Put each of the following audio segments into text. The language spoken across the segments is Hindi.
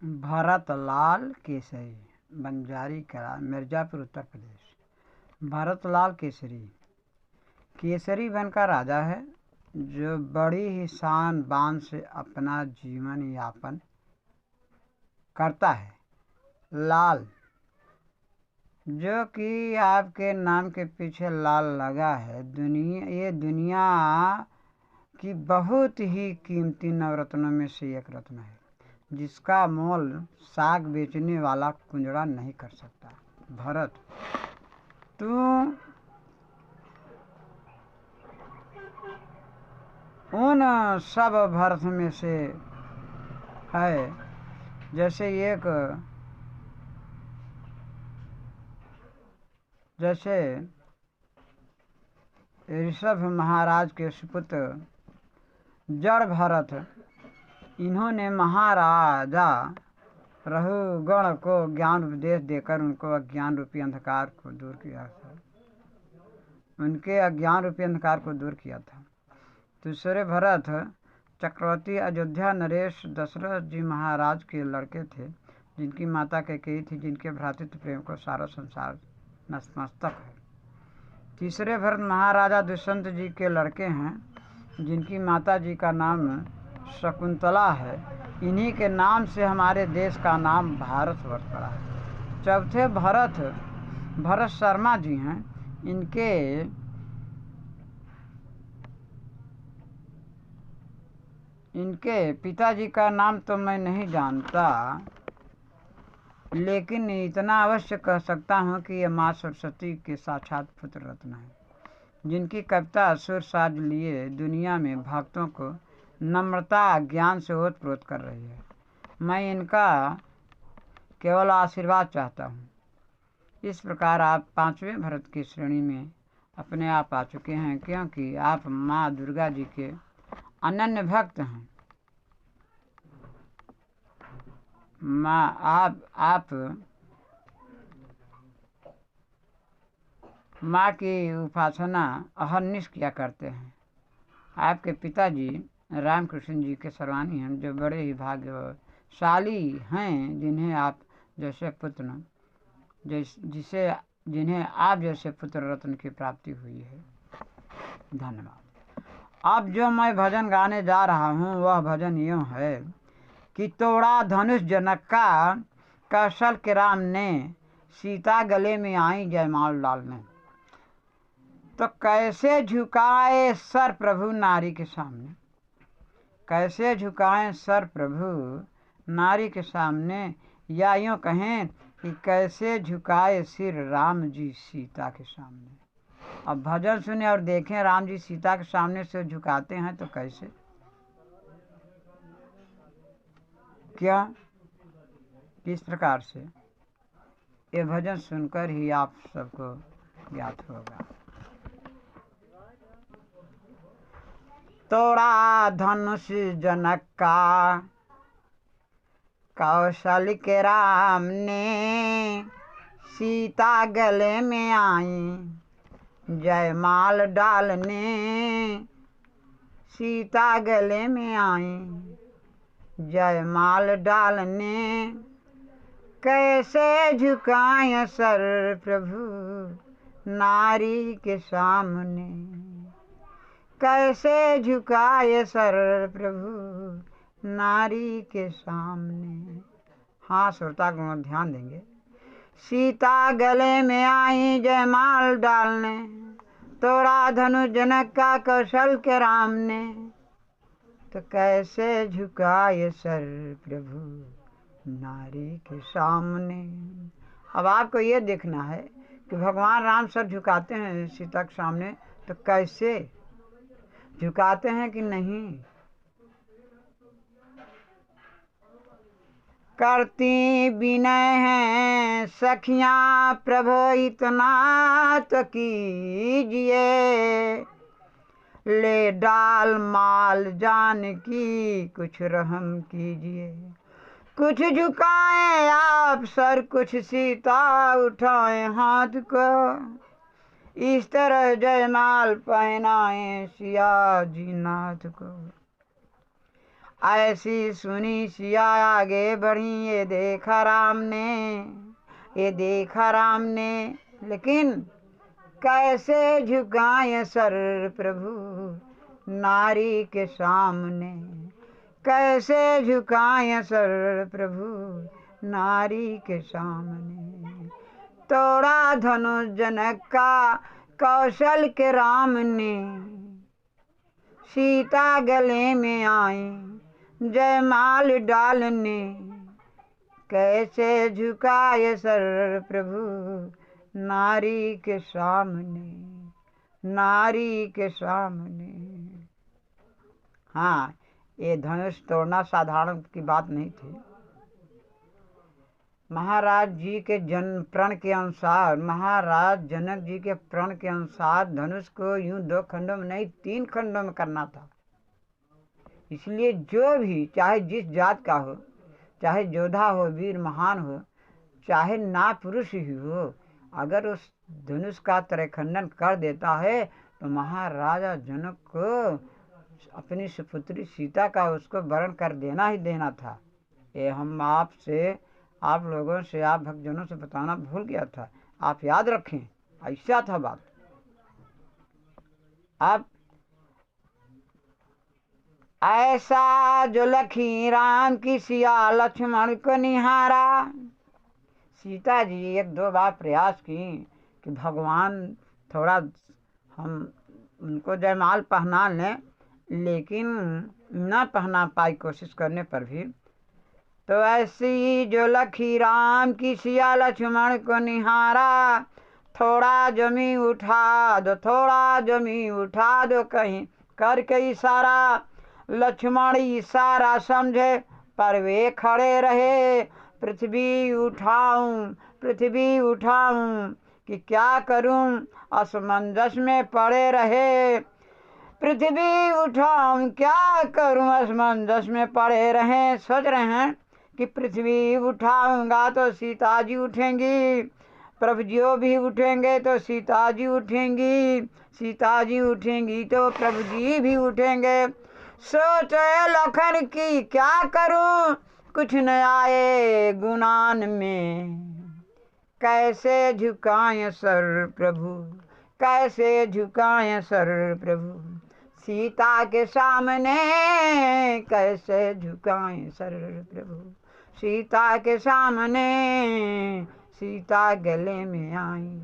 भरतलाल केसरी, बंजारी कला, मिर्ज़ापुर, उत्तर प्रदेश। भरतलाल केसरी केसरी वन का राजा है जो बड़ी ही शान बान से अपना जीवन यापन करता है। लाल, जो कि आपके नाम के पीछे लाल लगा है, ये दुनिया की बहुत ही कीमती नवरत्नों में से एक रत्न है, जिसका मोल साग बेचने वाला कुंजड़ा नहीं कर सकता। भरत, तू उन सब भरत में से है, जैसे ऋषभ महाराज के सुपुत्र जड़ भरत, इन्होंने महाराजा रघुगण को ज्ञान उपदेश देकर उनको अज्ञान रूपी अंधकार को दूर किया था। उनके अज्ञान रूपी अंधकार को दूर किया था। दूसरे भरत चक्रवर्ती अयोध्या नरेश दशरथ जी महाराज के लड़के थे, जिनकी माता कैकेयी थी, जिनके भ्रातृत्व प्रेम को सारा संसार नतमस्तक है। तीसरे भरत महाराजा दुष्यंत जी के लड़के हैं, जिनकी माता जी का नाम शकुंतला है। इन्हीं के नाम से हमारे देश का नाम भारतवर्ष पड़ा है। चौथे भरत शर्मा जी हैं। इनके पिताजी का नाम तो मैं नहीं जानता, लेकिन इतना अवश्य कह सकता हूँ कि ये माँ सरस्वती के साक्षात पुत्र रत्न है, जिनकी कविता सुर साज लिए दुनिया में भक्तों को नम्रता ज्ञान से ओतप्रोत कर रही है। मैं इनका केवल आशीर्वाद चाहता हूँ। इस प्रकार आप पांचवें भरत की श्रेणी में अपने आप आ चुके हैं, क्योंकि आप माँ दुर्गा जी के अनन्य भक्त हैं। आप माँ की उपासना अहर्निश किया करते हैं। आपके पिताजी रामकृष्ण जी के सर्वानी हैं, जो बड़े ही भाग्यशाली हैं, जिन्हें आप जैसे पुत्र रत्न की प्राप्ति हुई है। धन्यवाद। अब जो मैं भजन गाने जा रहा हूँ वह भजन यूँ है कि तोड़ा धनुष जनक का कौशल के राम ने, सीता गले में आई जयमाल डालने। तो कैसे झुकाए सर प्रभु नारी के सामने, कैसे झुकाए सर प्रभु नारी के सामने, या यूँ कहें कि कैसे झुकाए सिर राम जी सीता के सामने। अब भजन सुने और देखें राम जी सीता के सामने से झुकाते हैं तो कैसे, क्या, किस प्रकार से, ये भजन सुनकर ही आप सबको ज्ञात होगा। तोड़ा धनुष जनक का कौशल के राम ने, सीता गले में आई जयमाल डालने, सीता गले में आई जयमाल डालने। कैसे झुकाए सर प्रभु नारी के सामने, कैसे झुकाए सर प्रभु नारी के सामने। हाँ श्रोतागण ध्यान देंगे। सीता गले में आई जयमाल डालने, तोड़ा धनुष जनक का कौशल के राम ने, तो कैसे झुकाए सर प्रभु नारी के सामने। अब आपको ये देखना है कि भगवान राम सर झुकाते हैं सीता के सामने, तो कैसे झुकाते हैं कि नहीं। करती विनय हैं सखियां प्रभु इतना तो कीजिए, ले डाल माल जान की कुछ रहम कीजिए। कुछ झुकाए आप सर, कुछ सीता उठाए हाथ को, इस तरह जयमाल पहनाए सिया जी नाथ को। ऐसी सुनी सिया आगे बढ़ी, ये देखा राम ने, लेकिन कैसे झुकाए सर प्रभु नारी के सामने, कैसे झुकाए सर प्रभु नारी के सामने। तोड़ा धनुष जनक का कौशल के राम ने, सीता गले में आई जयमाल डालने, कैसे झुकाए सर प्रभु नारी के सामने। हाँ, ये धनुष तोड़ना साधारण की बात नहीं थी। महाराज जी के प्रण के अनुसार, महाराज जनक जी के प्रण के अनुसार धनुष को यूं 2 खंडों में नहीं 3 खंडों में करना था। इसलिए जो भी, चाहे जिस जात का हो, चाहे योद्धा हो, वीर महान हो, चाहे ना पुरुष ही हो, अगर उस धनुष का त्रयखंडन कर देता है तो महाराजा जनक को अपनी सुपुत्री सीता का उसको वरण कर देना ही देना था। ये हम आप लोगों से, आप भक्तजनों से बताना भूल गया था, आप याद रखें, ऐसा था बात। अब ऐसा जो लखी राम की सिया लक्ष्मण को निहारा। सीता जी 1-2 बार प्रयास की कि भगवान थोड़ा हम उनको जयमाल पहना लें, लेकिन न पहना पाई कोशिश करने पर भी। तो ऐसी जो लखी राम की सिया लक्ष्मण को निहारा, थोड़ा जमी उठा दो कहीं करके इशारा। लक्ष्मण इशारा समझे पर वे खड़े रहे, पृथ्वी उठाऊं कि क्या करूं, असमंजस में पड़े रहे। पृथ्वी उठाऊं क्या करूं, असमंजस में पड़े रहे। सोच रहे हैं कि पृथ्वी उठाऊंगा तो सीता जी उठेंगी, प्रभु जी भी उठेंगे तो सीता जी उठेंगी तो प्रभु जी भी उठेंगे। सोचे लखन की क्या करूं, कुछ न आए गुणान में, कैसे झुकाए सर प्रभु सीता के सामने, कैसे झुकाए सर प्रभु सीता के सामने। सीता गले में आई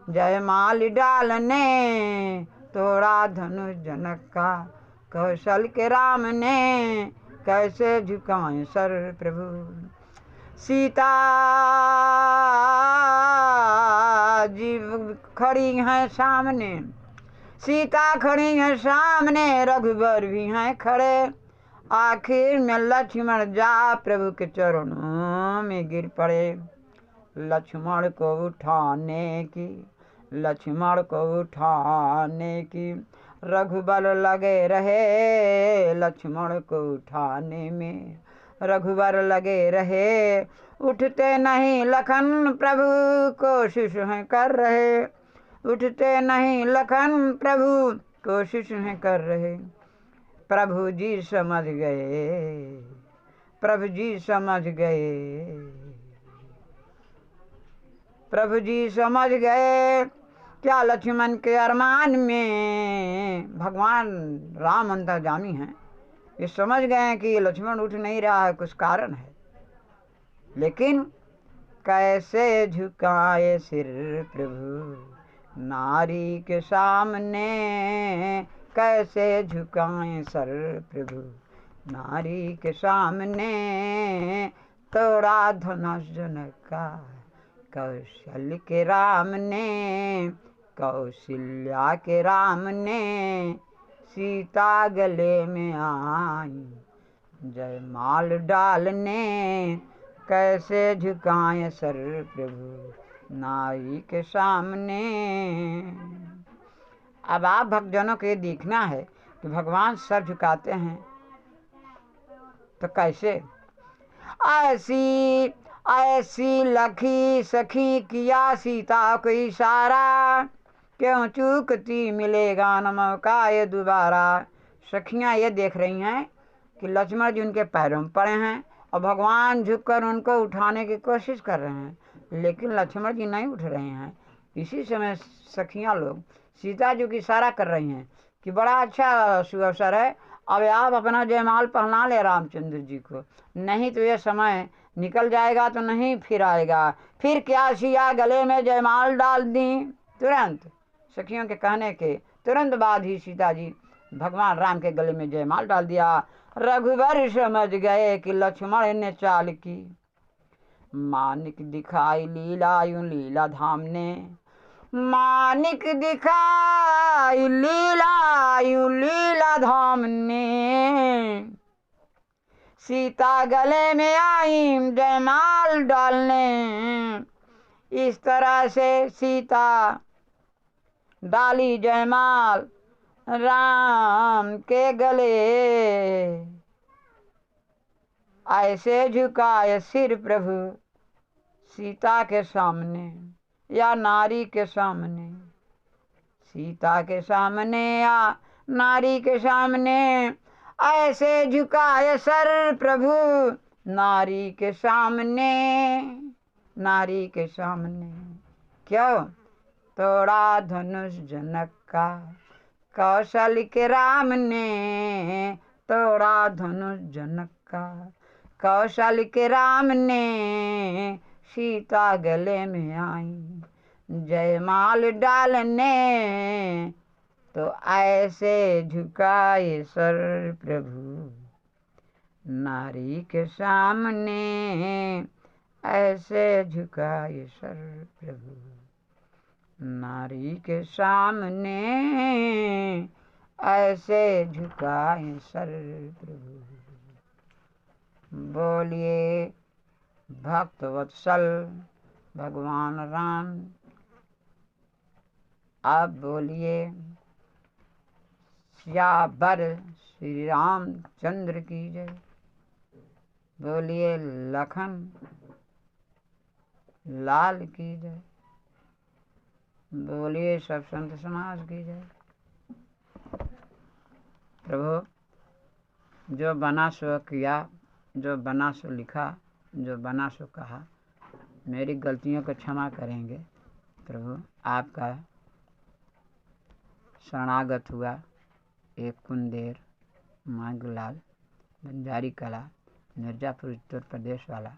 जयमाल डालने, तोड़ा धनुष जनक का कौशल के राम ने, कैसे झुकाए सर प्रभु। सीता जी खड़ी हैं सामने, रघुबर भी हैं खड़े। आखिर में लक्ष्मण जा प्रभु के चरणों में गिर पड़े। लक्ष्मण को उठाने की रघुबर लगे रहे, लक्ष्मण को उठाने में रघुबर लगे रहे। उठते नहीं लखन प्रभु कोशिश हैं कर रहे, उठते नहीं लखन प्रभु कोशिश हैं कर रहे। प्रभु जी समझ गए क्या लक्ष्मण के अरमान में। भगवान राम अंतर्यामी हैं, ये समझ गए कि लक्ष्मण उठ नहीं रहा है, कुछ कारण है। लेकिन कैसे झुकाए सिर प्रभु नारी के सामने, कैसे झुकाए सर प्रभु नारी के सामने। तोड़ा धनुष जनक का कौशल के राम ने, कौशल्या के राम ने। सीता गले में आई जयमाल डालने, कैसे झुकाए सर प्रभु नारी के सामने। अब आप भक्तजनों को ये देखना है कि भगवान सर झुकाते हैं तो कैसे। ऐसी लखी सखी किया सीता को इशारा, क्यों चूकती मिलेगा न मौका ये दोबारा। सखियाँ ये देख रही हैं कि लक्ष्मण जी उनके पैरों में पड़े हैं और भगवान झुककर उनको उठाने की कोशिश कर रहे हैं, लेकिन लक्ष्मण जी नहीं उठ रहे हैं। इसी समय सखियां लोग सीता जी की इशारा कर रही हैं कि बड़ा अच्छा सुअवसर है, अब आप अपना जयमाल पहना ले रामचंद्र जी को, नहीं तो ये समय निकल जाएगा तो नहीं फिर आएगा। फिर क्या सिया गले में जयमाल डाल दी। तुरंत सखियों के कहने के तुरंत बाद ही सीता जी भगवान राम के गले में जयमाल डाल दिया। रघुवर समझ गए कि लक्ष्मण ने चाल की, मानिक दिखाई लीला यूं लीला धाम ने, मानिक दिखाई लीला यूं लीला धाम ने, सीता गले में आई जयमाल डालने। इस तरह से सीता डाली जयमाल राम के गले, ऐसे झुकाए सिर प्रभु सीता के सामने या नारी के सामने, सीता के सामने या नारी के सामने, ऐसे झुकाए सर प्रभु नारी के सामने, नारी के सामने। क्यों? तोड़ा धनुष जनक का कौशल के राम ने, तोड़ा धनुष जनक का कौशल के राम ने, सीता गले में आई जयमाल डालने, तो ऐसे झुकाए सर प्रभु नारी के सामने, ऐसे झुकाए सर प्रभु नारी के सामने, ऐसे झुकाए सर प्रभु। बोलिए भक्त वत्सल भगवान राम। अब बोलिए सियावर श्री रामचंद्र की जय। बोलिए लखन लाल की जय। बोलिए सब संत समाज की जय। प्रभु जो बना सो किया, जो बना सो लिखा, जो बना सो कहा, मेरी गलतियों को क्षमा करेंगे। प्रभु आपका शरणागत हुआ एक कुंदेर मांगलाल बंजारी कला मिर्जापुर उत्तर प्रदेश वाला।